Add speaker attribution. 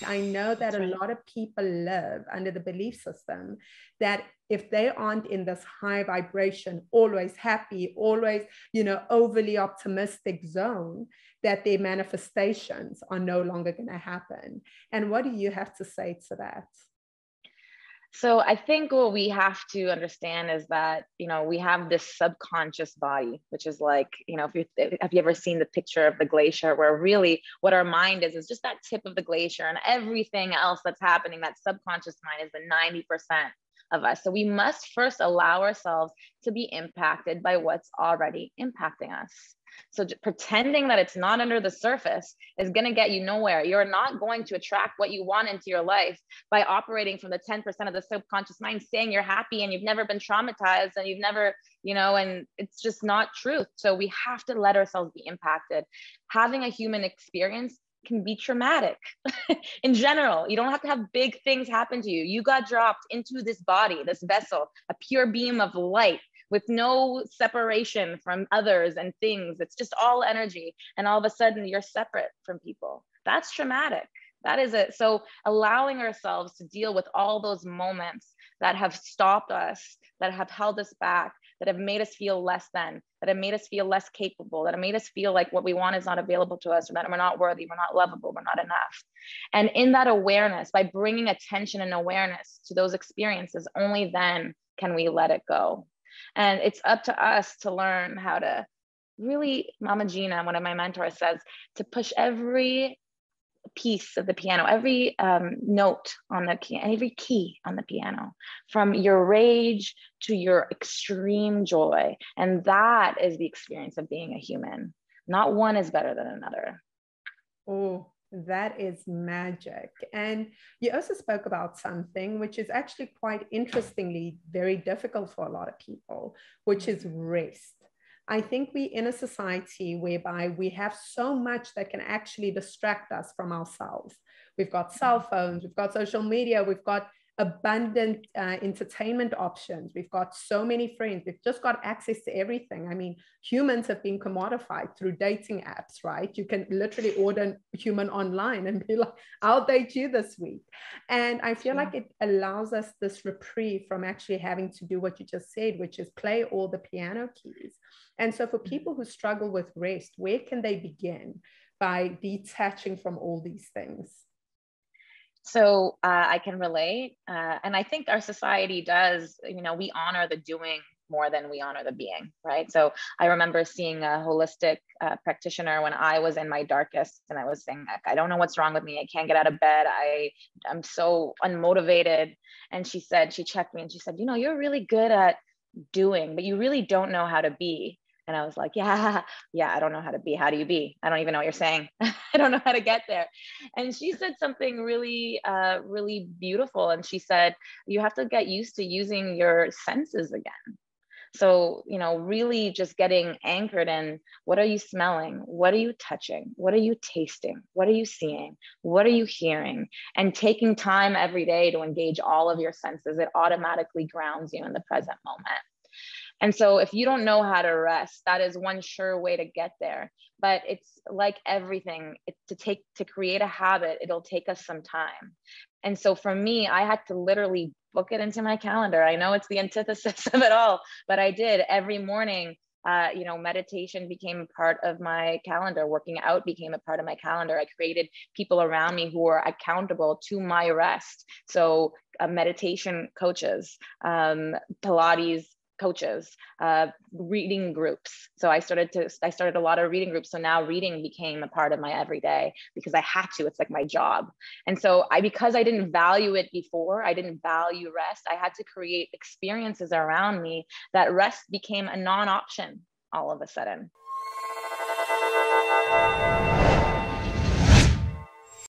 Speaker 1: I know that
Speaker 2: That's
Speaker 1: a
Speaker 2: right.
Speaker 1: lot of people live under the belief system that if they aren't in this high vibration, always happy, always, overly optimistic zone, that their manifestations are no longer going to happen. And what do you have to say to that?
Speaker 2: So I think what we have to understand is that, we have this subconscious body, which is like, have you ever seen the picture of the glacier, where really what our mind is just that tip of the glacier, and everything else that's happening, that subconscious mind, is the 90% of us. So we must first allow ourselves to be impacted by what's already impacting us. So pretending that it's not under the surface is going to get you nowhere. You're not going to attract what you want into your life by operating from the 10% of the subconscious mind, saying you're happy and you've never been traumatized and you've never, and it's just not truth. So we have to let ourselves be impacted. Having a human experience can be traumatic in general. You don't have to have big things happen to you. You got dropped into this body, this vessel, a pure beam of light, with no separation from others and things. It's just all energy. And all of a sudden you're separate from people. That's traumatic. That is it. So allowing ourselves to deal with all those moments that have stopped us, that have held us back, that have made us feel less than, that have made us feel less capable, that have made us feel like what we want is not available to us, or that we're not worthy, we're not lovable, we're not enough. And in that awareness, by bringing attention and awareness to those experiences, only then can we let it go. And it's up to us to learn how to really, Mama Gina, one of my mentors, says, to push every piece of the piano, every note on the piano, every key on the piano, from your rage to your extreme joy. And that is the experience of being a human. Not one is better than another.
Speaker 1: Oh, that is magic. And you also spoke about something which is actually quite interestingly very difficult for a lot of people, which is rest. I think we're in a society whereby we have so much that can actually distract us from ourselves. We've got cell phones, we've got social media, we've got abundant entertainment options. We've got so many friends. We've just got access to everything. I mean, humans have been commodified through dating apps, right? You can literally order a human online and be like, I'll date you this week. And I feel like it allows us this reprieve from actually having to do what you just said, which is play all the piano keys. And so for people who struggle with rest, where can they begin by detaching from all these things?
Speaker 2: So I can relate. And I think our society does, we honor the doing more than we honor the being, right? So I remember seeing a holistic practitioner when I was in my darkest, and I was saying, I don't know what's wrong with me. I can't get out of bed. I'm so unmotivated. And she checked me and she said, you're really good at doing, but you really don't know how to be. And I was like, yeah, I don't know how to be. How do you be? I don't even know what you're saying. I don't know how to get there. And she said something really, really beautiful. And she said, you have to get used to using your senses again. So, really just getting anchored in, what are you smelling? What are you touching? What are you tasting? What are you seeing? What are you hearing? And taking time every day to engage all of your senses, it automatically grounds you in the present moment. And so if you don't know how to rest, that is one sure way to get there. But it's like everything, to create a habit, it'll take us some time. And so for me, I had to literally book it into my calendar. I know it's the antithesis of it all, but I did every morning. Meditation became a part of my calendar. Working out became a part of my calendar. I created people around me who were accountable to my rest. So meditation coaches, Pilates coaches, reading groups. So I started a lot of reading groups. So now reading became a part of my everyday because I had to. It's like my job. And so because I didn't value it before, I didn't value rest, I had to create experiences around me that rest became a non-option all of a sudden.